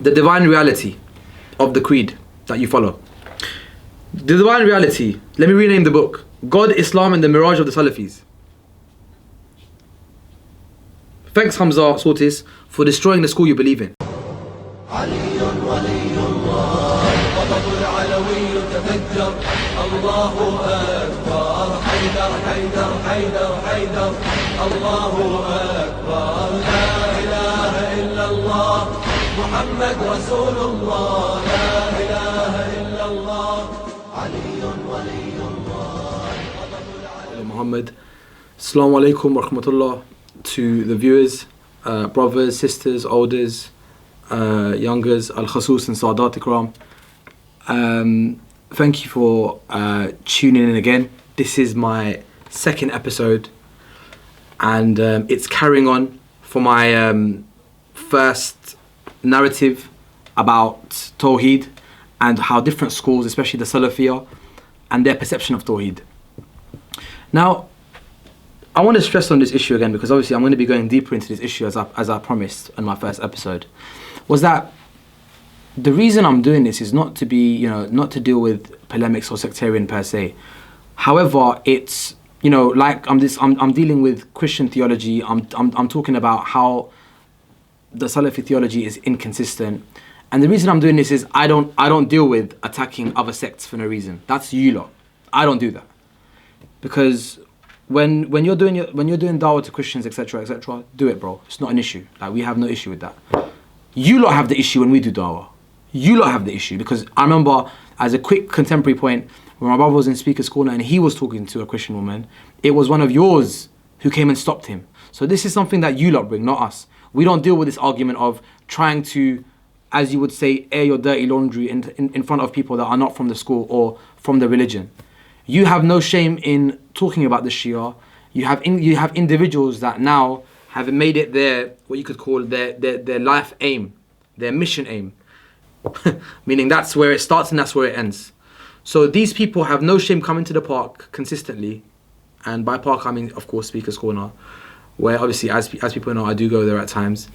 the divine reality of the creed that you follow. The divine reality, let me rename the book. God, Islam and the Mirage of the Salafis. Thanks Hamza Tzortzis for destroying the school you believe in. محمد رسول الله لا إله إلا الله علي ولي الله Muhammad. Assalamu alaikum wa rahmatullah to the viewers, brothers, sisters, elders, youngers, al-khasus and Sadat Ikram. Thank you for tuning in again. This is my second episode and it's carrying on for my first narrative about Tawheed and how different schools, especially the Salafi, and their perception of Tawheed. Now, I want to stress on this issue again because obviously I'm going to be going deeper into this issue as I promised in my first episode, was that the reason I'm doing this is not to be, not to deal with polemics or sectarian per se. However, it's, like I'm dealing with Christian theology. I'm talking about how the Salafi theology is inconsistent, and the reason I'm doing this is I don't deal with attacking other sects for no reason. That's you lot. I don't do that because when you're doing dawah to Christians, etc., do it, bro. It's not an issue. Like, we have no issue with that. You lot have the issue when we do dawah. You lot have the issue because I remember, as a quick contemporary point, when my brother was in Speaker's Corner and he was talking to a Christian woman, it was one of yours who came and stopped him. So this is something that you lot bring, not us. We don't deal with this argument of trying to, as you would say, air your dirty laundry in front of people that are not from the school or from the religion. You have no shame in talking about the Shia. You have individuals that now have made it their, what you could call their life aim, their mission aim. Meaning that's where it starts and that's where it ends. So these people have no shame coming to the park consistently. And by park I mean, of course, Speaker's Corner, where obviously, as people know, I do go there at times.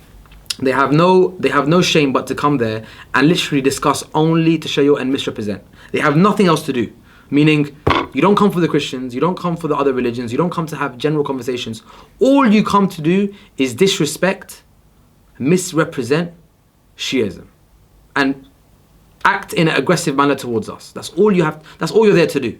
They have no shame but to come there and literally discuss only tashayyuh and misrepresent. They have nothing else to do. Meaning, you don't come for the Christians, you don't come for the other religions, you don't come to have general conversations. All you come to do is disrespect, misrepresent Shiism, and act in an aggressive manner towards us. That's all you have. That's all you're there to do.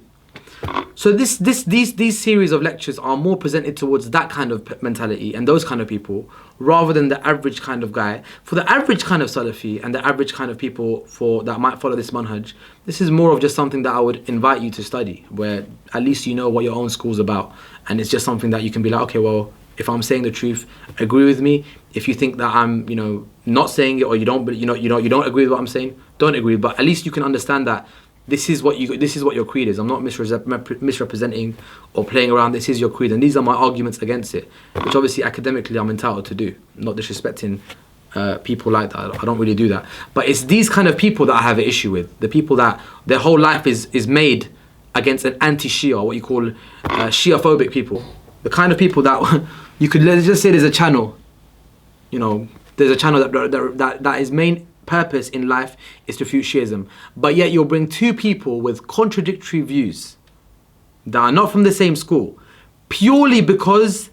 So these series of lectures are more presented towards that kind of mentality and those kind of people, rather than the average kind of guy. For the average kind of Salafi and the average kind of people that might follow this manhaj, this is more of just something that I would invite you to study, where at least you know what your own school's about, and it's just something that you can be like, okay, well, if I'm saying the truth, agree with me. If you think that I'm, not saying it, or you don't agree with what I'm saying, don't agree. But at least you can understand that this is what your creed is. I'm not misrepresenting or playing around. This is your creed, and these are my arguments against it, which obviously academically I'm entitled to do. I'm not disrespecting people like that. I don't really do that. But it's these kind of people that I have an issue with. The people that their whole life is made against an anti-Shia, what you call Shia-phobic people. The kind of people that you could, let's just say there's a channel. There's a channel that his main purpose in life is to refute Shiism, but yet you'll bring two people with contradictory views that are not from the same school purely because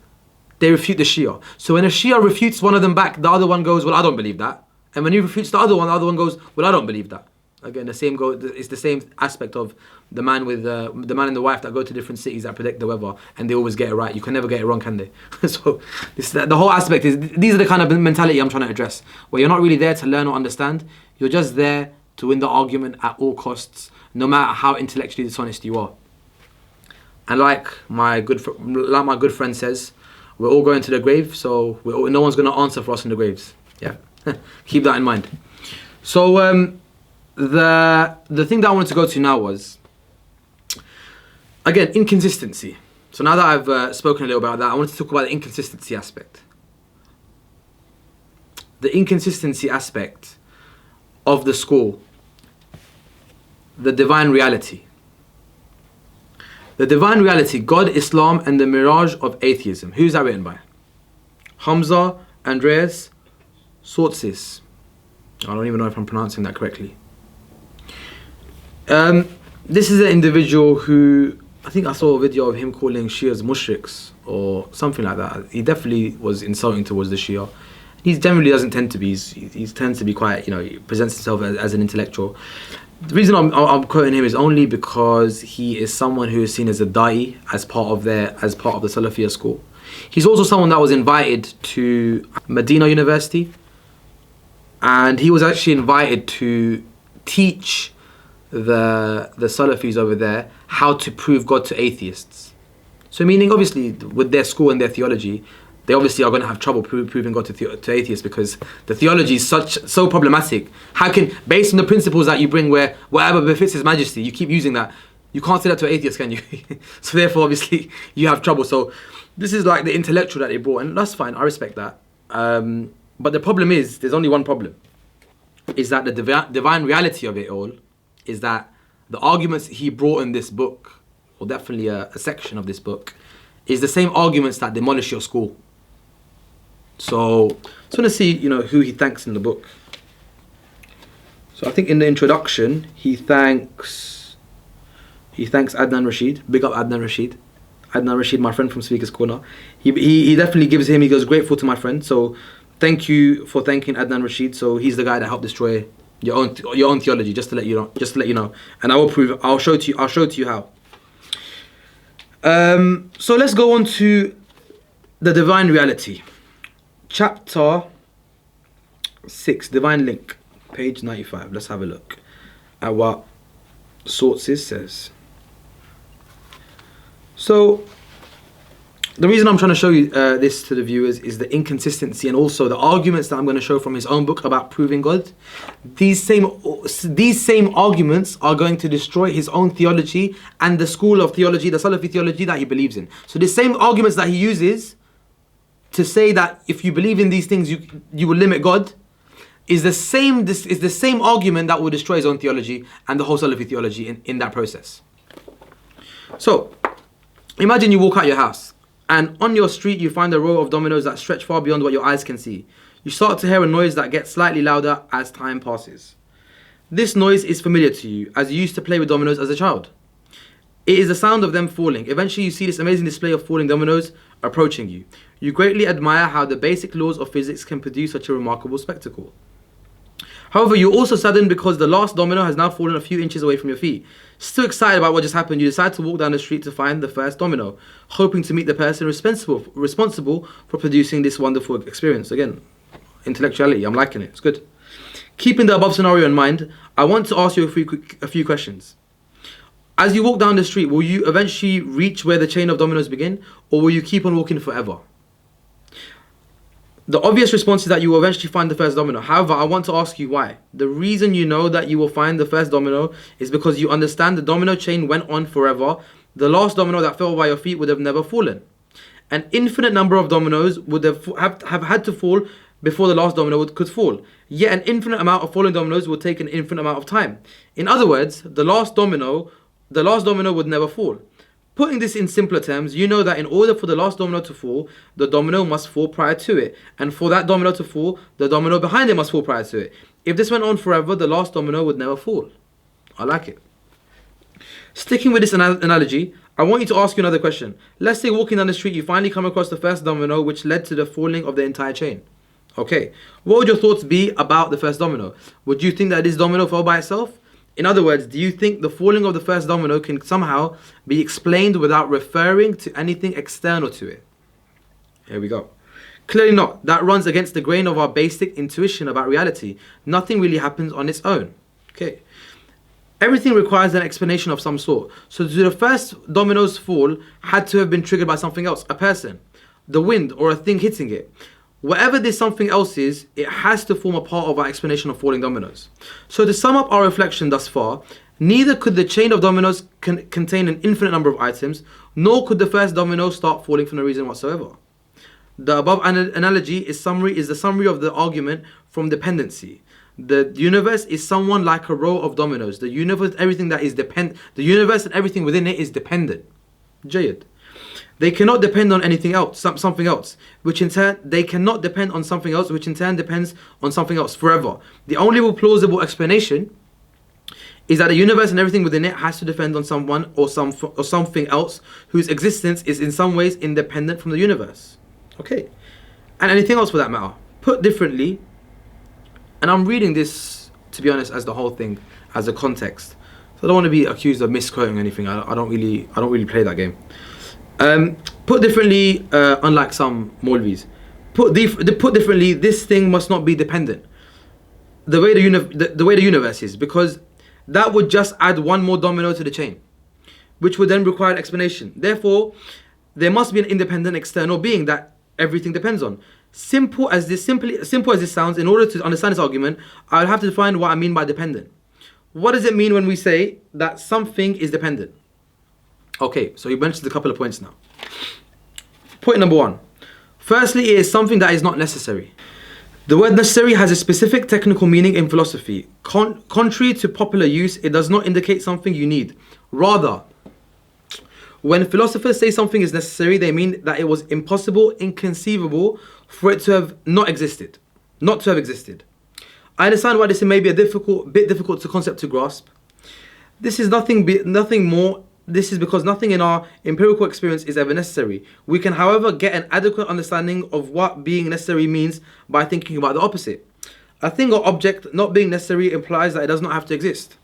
they refute the Shia. So when a Shia refutes one of them back, the other one goes, well, I don't believe that. And when he refutes the other one goes, well, I don't believe that. Again, it's the same aspect of the man and the wife that go to different cities that predict the weather, and they always get it right. You can never get it wrong, can they? So the whole aspect is, these are the kind of mentality I'm trying to address, where you're not really there to learn or understand. You're just there to win the argument at all costs, no matter how intellectually dishonest you are. And like my good friend says, we're all going to the grave, so no one's going to answer for us in the graves. Yeah, keep that in mind. So the thing that I wanted to go to now was, again, inconsistency. So now that I've spoken a little about that, I wanted to talk about the inconsistency aspect. The inconsistency aspect of the school, the divine reality. The divine reality, God, Islam, and the mirage of atheism. Who's that written by? Hamza Tzortzis. I don't even know if I'm pronouncing that correctly. This is an individual who, I think I saw a video of him calling Shias mushriks or something like that. He definitely was insulting towards the Shia. He generally doesn't tend to be. He tends to be quite, he presents himself as an intellectual. The reason I'm quoting him is only because he is someone who is seen as a da'i, as part of the Salafiyah school. He's also someone that was invited to Medina University, and he was actually invited to teach the Salafis over there how to prove God to atheists. So meaning, obviously, with their school and their theology, they obviously are going to have trouble proving God to atheists, because the theology is so problematic. How can, based on the principles that you bring, where whatever befits His Majesty, you keep using that, you can't say that to an atheist, can you? So therefore, obviously, you have trouble. So this is like the intellectual that they brought, and that's fine, I respect that. But the problem is, there's only one problem, is that the divine reality of it all is that the arguments he brought in this book, or definitely a section of this book, is the same arguments that demolish your school. So I just want to see, who he thanks in the book. So I think in the introduction, he thanks Adnan Rashid. Big up Adnan Rashid. Adnan Rashid, my friend from Speaker's Corner. He definitely gives him, he goes, grateful to my friend. So thank you for thanking Adnan Rashid. So he's the guy that helped destroy your own theology, just to let you know. And I will prove. I'll show to you how. So let's go on to the divine reality. Chapter 6, Divine Link, page 95. Let's have a look at what Tzortzis says. So the reason I'm trying to show you this to the viewers is the inconsistency and also the arguments that I'm going to show from his own book about proving God. These same arguments are going to destroy his own theology and the school of theology, the Salafi theology that he believes in. So the same arguments that he uses to say that if you believe in these things you will limit God is the same argument that will destroy his own theology and the whole Salafi theology in that process. So imagine you walk out your house, and on your street you find a row of dominoes that stretch far beyond what your eyes can see. You start to hear a noise that gets slightly louder as time passes. This noise is familiar to you, as you used to play with dominoes as a child. It is the sound of them falling. Eventually you see this amazing display of falling dominoes approaching you. You greatly admire how the basic laws of physics can produce such a remarkable spectacle. However, you're also saddened because the last domino has now fallen a few inches away from your feet. Still excited about what just happened, you decide to walk down the street to find the first domino, hoping to meet the person responsible for producing this wonderful experience. Again, intellectuality, I'm liking it, it's good. Keeping the above scenario in mind, I want to ask you a few questions. As you walk down the street, will you eventually reach where the chain of dominoes begin, or will you keep on walking forever? The obvious response is that you will eventually find the first domino. However, I want to ask you why. The reason you know that you will find the first domino is because you understand the domino chain went on forever. The last domino that fell by your feet would have never fallen. An infinite number of dominoes would have had to fall before the last domino could fall. Yet an infinite amount of falling dominoes would take an infinite amount of time. In other words, the last domino would never fall. Putting this in simpler terms, you know that in order for the last domino to fall, the domino must fall prior to it. And for that domino to fall, the domino behind it must fall prior to it. If this went on forever, the last domino would never fall. I like it. Sticking with this analogy, I want you to ask you another question. Let's say walking down the street, you finally come across the first domino, which led to the falling of the entire chain. Okay, what would your thoughts be about the first domino? Would you think that this domino fell by itself? In other words, do you think the falling of the first domino can somehow be explained without referring to anything external to it? Here we go. Clearly not. That runs against the grain of our basic intuition about reality. Nothing really happens on its own. Okay. Everything requires an explanation of some sort. So the first domino's fall had to have been triggered by something else, a person, the wind, or a thing hitting it. Whatever this something else is, it has to form a part of our explanation of falling dominoes. So to sum up our reflection thus far, neither could the chain of dominoes contain an infinite number of items, nor could the first domino start falling for no reason whatsoever. The above analogy is the summary of the argument from dependency. The universe is someone like a row of dominoes. The universe and everything within it is dependent. Jayad. They cannot depend on anything else, something else, which in turn, they cannot depend on something else, which in turn depends on something else forever. The only plausible explanation is that the universe and everything within it has to depend on someone or something else whose existence is in some ways independent from the universe. Okay. And anything else for that matter. Put differently, and I'm reading this, to be honest, as the whole thing, as a context. So I don't want to be accused of misquoting anything. I don't really play that game. Put differently, unlike some Maulvis, put differently, this thing must not be dependent. The way the universe is, because that would just add one more domino to the chain, which would then require an explanation. Therefore, there must be an independent external being that everything depends on. Simple as this sounds, in order to understand this argument, I would have to define what I mean by dependent. What does it mean when we say that something is dependent? Okay, so you mentioned a couple of points now. Point number one. Firstly, it is something that is not necessary. The word necessary has a specific technical meaning in philosophy. Contrary to popular use, it does not indicate something you need. Rather, when philosophers say something is necessary, they mean that it was impossible, inconceivable for it to have not existed. I understand why this may be a bit difficult to concept to grasp. This is nothing more. This is because nothing in our empirical experience is ever necessary. We can, however, get an adequate understanding of what being necessary means by thinking about the opposite. A thing or object not being necessary implies that it does not have to exist.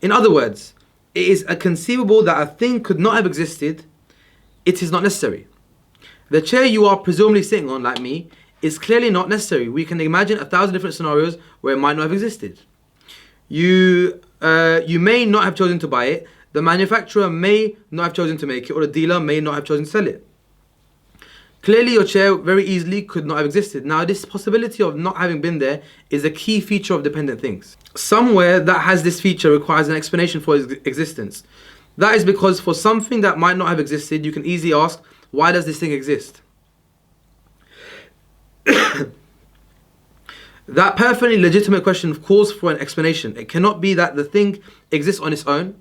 In other words, it is conceivable that a thing could not have existed. It is not necessary. The chair you are presumably sitting on, like me, is clearly not necessary. We can imagine 1,000 different scenarios where it might not have existed. You may not have chosen to buy it. The manufacturer may not have chosen to make it, or the dealer may not have chosen to sell it. Clearly, your chair very easily could not have existed. Now, this possibility of not having been there is a key feature of dependent things. Somewhere that has this feature requires an explanation for its existence. That is because for something that might not have existed, you can easily ask, why does this thing exist? That perfectly legitimate question calls for an explanation. It cannot be that the thing exists on its own,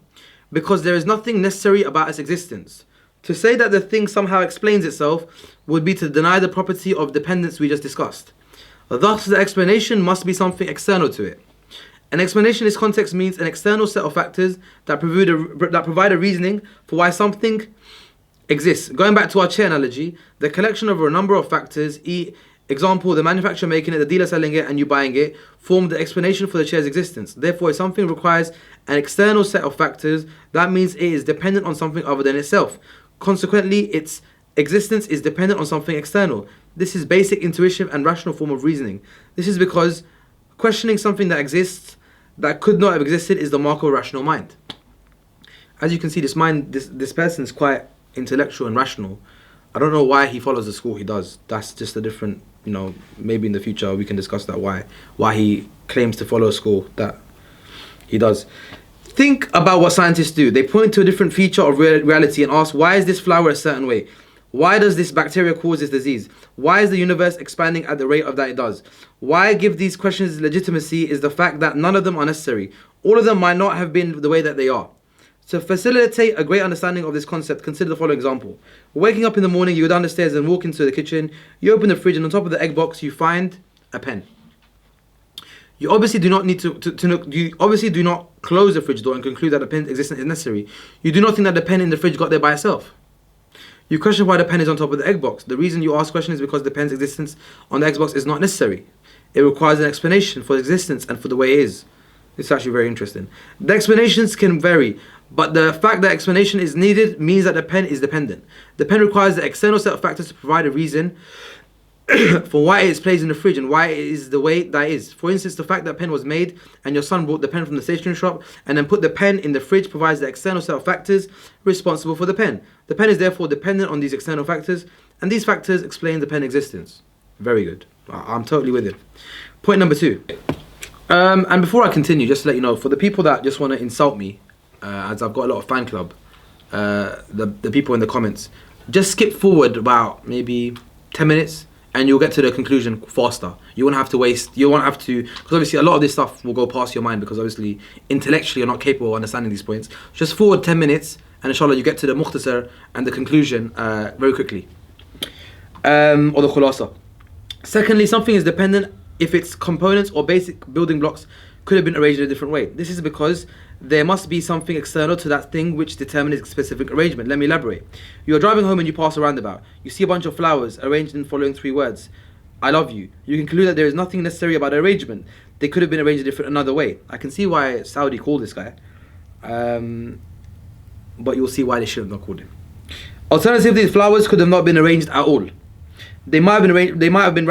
because there is nothing necessary about its existence. To say that the thing somehow explains itself would be to deny the property of dependence we just discussed. Thus, the explanation must be something external to it. An explanation in this context means an external set of factors that provide a reasoning for why something exists. Going back to our chair analogy, the collection of a number of factors, example, the manufacturer making it, the dealer selling it, and you buying it, form the explanation for the chair's existence. Therefore, if something requires an external set of factors, that means it is dependent on something other than itself. Consequently, its existence is dependent on something external. This is basic intuition and rational form of reasoning. This is because questioning something that exists that could not have existed is the mark of a rational mind. As you can see, this person is quite intellectual and rational. I don't know why he follows the school he does. That's just a different, maybe in the future we can discuss that, why he claims to follow a school that he does. Think about what scientists do. They point to a different feature of reality and ask, why is this flower a certain way? Why does this bacteria cause this disease? Why is the universe expanding at the rate of that it does? Why give these questions legitimacy is the fact that none of them are necessary. All of them might not have been the way that they are. To facilitate a great understanding of this concept, consider the following example. Waking up in the morning, you go down the stairs and walk into the kitchen. You open the fridge and on top of the egg box, you find a pen. You obviously do not need you obviously do not close the fridge door and conclude that the pen's existence is necessary. You do not think that the pen in the fridge got there by itself. You question why the pen is on top of the egg box. The reason you ask question is because the pen's existence on the egg box is not necessary. It requires an explanation for its existence and for the way it is. It's actually very interesting. The explanations can vary, but the fact that explanation is needed means that the pen is dependent. The pen requires the external set of factors to provide a reason for why it is placed in the fridge and why it is the way that is. For instance, the fact that pen was made and your son bought the pen from the stationery shop and then put the pen in the fridge provides the external set of factors responsible for the pen. The pen is therefore dependent on these external factors, and these factors explain the pen existence. Very good. I'm totally with it. Point number 2. And before I continue, just to let you know, for the people that just want to insult me, as I've got a lot of fan club, the people in the comments, just skip forward about maybe 10 minutes and you'll get to the conclusion faster. You won't have to because obviously a lot of this stuff will go past your mind because obviously intellectually you're not capable of understanding these points. Just forward 10 minutes and inshallah you get to the mukhtasar and the conclusion very quickly, or the khulasa. Secondly, something is dependent if its components or basic building blocks could have been arranged in a different way. This is because there must be something external to that thing which determines its specific arrangement. Let me elaborate. You are driving home and you pass a roundabout. You see a bunch of flowers arranged in the following 3 words. I love you. You conclude that there is nothing necessary about the arrangement. They could have been arranged another way. I can see why Saudi called this guy. But you'll see why they should have not called him. Alternatively, the flowers could have not been arranged at all. They might have been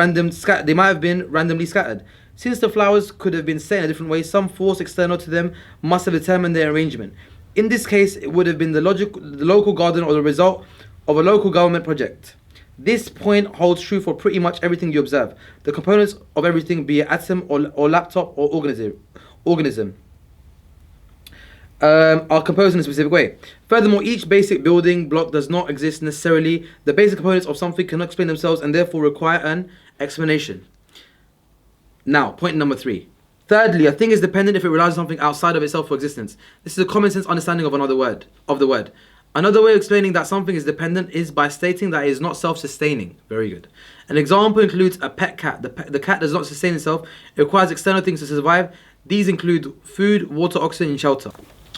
randomly scattered. Since the flowers could have been set in a different way, some force external to them must have determined their arrangement. In this case, it would have been the local garden or the result of a local government project. This point holds true for pretty much everything you observe. The components of everything, be it atom or laptop or organism, are composed in a specific way. Furthermore, each basic building block does not exist necessarily. The basic components of something cannot explain themselves and therefore require an explanation. Now, point number 3. Thirdly, a thing is dependent if it relies on something outside of itself for existence. This is a common sense understanding of the word. Another way of explaining that something is dependent is by stating that it is not self-sustaining. Very good. An example includes a pet cat. The cat does not sustain itself. It requires external things to survive. These include food, water, oxygen, and shelter.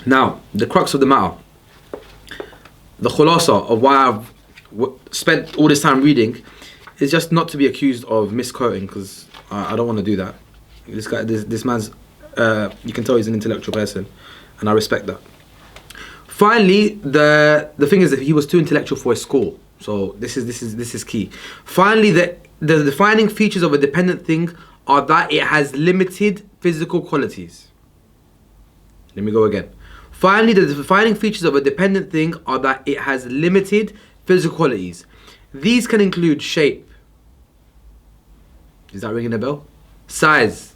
Now, the crux of the matter, the khulasa of why I've spent all this time reading, is just not to be accused of misquoting, because I don't want to do that. This man's, you can tell he's an intellectual person, and I respect that. Finally, the thing is that he was too intellectual for his school, so this is key. Finally, the defining features of a dependent thing are that it has limited physical qualities. Let me go again. Finally, the defining features of a dependent thing are that it has limited physical qualities. These can include shape. Is that ringing a bell? Size,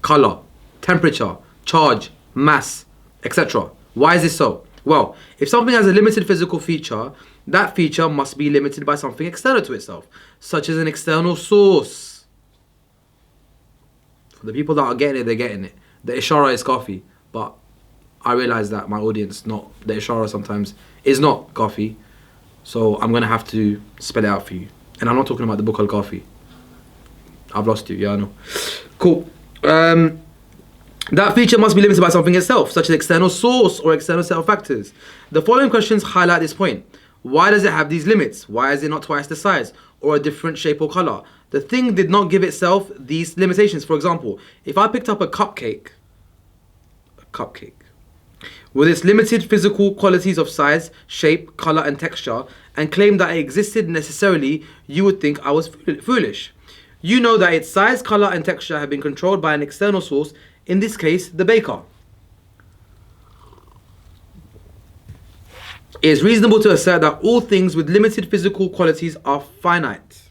color, temperature, charge, mass, etc. Why is this so? Well, if something has a limited physical feature, that feature must be limited by something external to itself, such as an external source. For the people that are getting it, they're getting it. The ishara is coffee, but I realize that my audience, the ishara sometimes is not coffee, so I'm going to have to spell it out for you. And I'm not talking about the book Al-Kafi. I've lost you, yeah, I know. Cool. That feature must be limited by something itself, such as external source or external set of factors. The following questions highlight this point. Why does it have these limits? Why is it not twice the size or a different shape or color? The thing did not give itself these limitations. For example, if I picked up a cupcake with its limited physical qualities of size, shape, color, and texture, and claimed that it existed necessarily, you would think I was foolish. You know that its size, color, and texture have been controlled by an external source, in this case, the baker. It is reasonable to assert that all things with limited physical qualities are finite.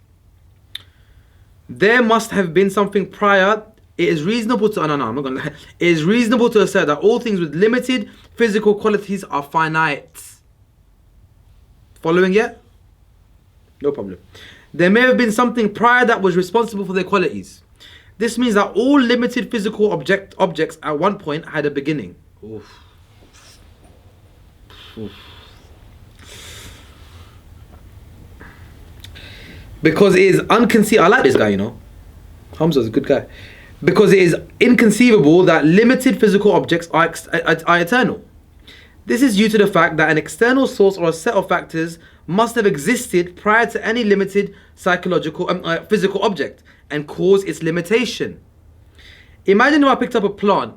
There must have been something prior. It is reasonable to It is reasonable to assert that all things with limited physical qualities are finite. Following yet? No problem. There may have been something prior that was responsible for their qualities. This means that all limited physical objects at one point had a beginning. Oof. Because it is unconceivable. I like this guy, you know. Hamza's a good guy. Because it is inconceivable that limited physical objects are eternal. This is due to the fact that an external source or a set of factors must have existed prior to any limited physical object and cause its limitation. Imagine if I picked up a plant,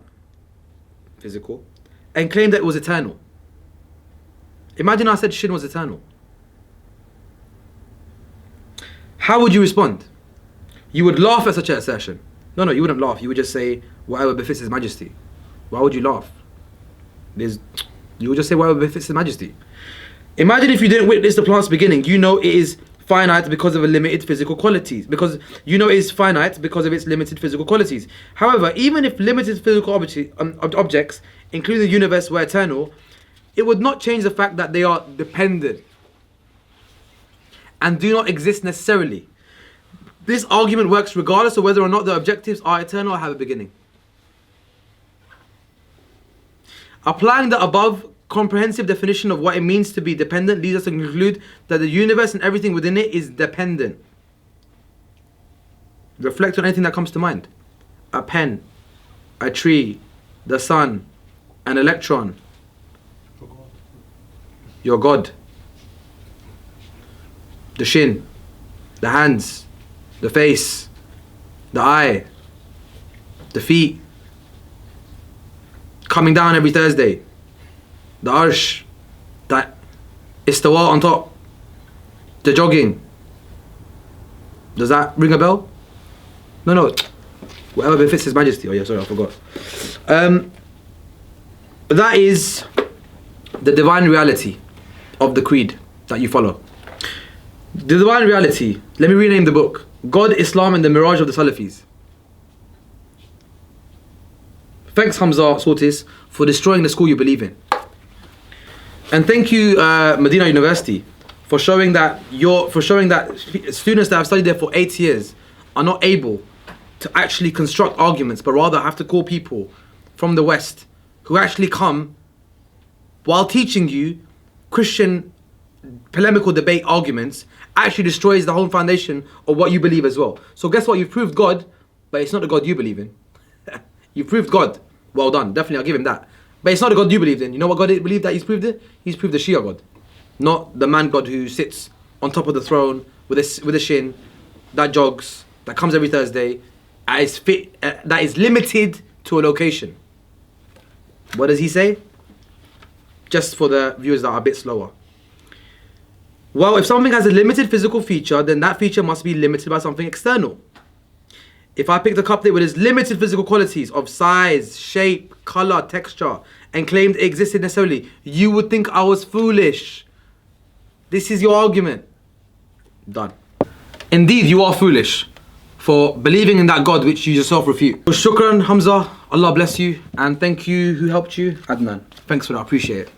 physical, and claimed that it was eternal. Imagine I said shin was eternal. How would you respond? You would laugh at such an assertion. No, you wouldn't laugh. You would just say, whatever befits His Majesty. Why would you laugh? You would just say, whatever befits His Majesty. Imagine if you didn't witness the plant's beginning. You know it is finite because of a limited physical qualities. Because you know it is finite because of its limited physical qualities. However, even if limited physical objects, including the universe, were eternal, it would not change the fact that they are dependent and do not exist necessarily. This argument works regardless of whether or not the objectives are eternal or have a beginning. Applying the above comprehensive definition of what it means to be dependent leads us to conclude that the universe and everything within it is dependent. Reflect on anything that comes to mind. A pen, a tree, the sun, an electron, your God, the shin, the hands, the face, the eye, the feet, coming down every Thursday, the arsh, that istawa on top, the jogging. Does that ring a bell? No. Whatever befits His Majesty. Oh yeah, sorry, I forgot. That is the divine reality of the creed that you follow. The divine reality, let me rename the book. God, Islam and the Mirage of the Salafis. Thanks Hamza Tzortzis for destroying the school you believe in. And thank you Medina University for showing that students that have studied there for 8 years are not able to actually construct arguments, but rather have to call people from the West who actually come while teaching you Christian polemical debate arguments, actually destroys the whole foundation of what you believe as well. So guess what? You've proved God, but it's not the God you believe in. You've proved God. Well done. Definitely, I'll give him that. But it's not the God you believed in. You know what God believed that He's proved it? He's proved the Shia God. Not the man God who sits on top of the throne with a shin, that jogs, that comes every Thursday, that is limited to a location. What does he say? Just for the viewers that are a bit slower. Well, if something has a limited physical feature, then that feature must be limited by something external. If I picked a cupplate with its limited physical qualities of size, shape, color, texture, and claimed it existed necessarily, you would think I was foolish. This is your argument. Done. Indeed, you are foolish for believing in that God which you yourself refute. Shukran, Hamza. Allah bless you. And thank you who helped you. Adnan. Thanks for that. I appreciate it.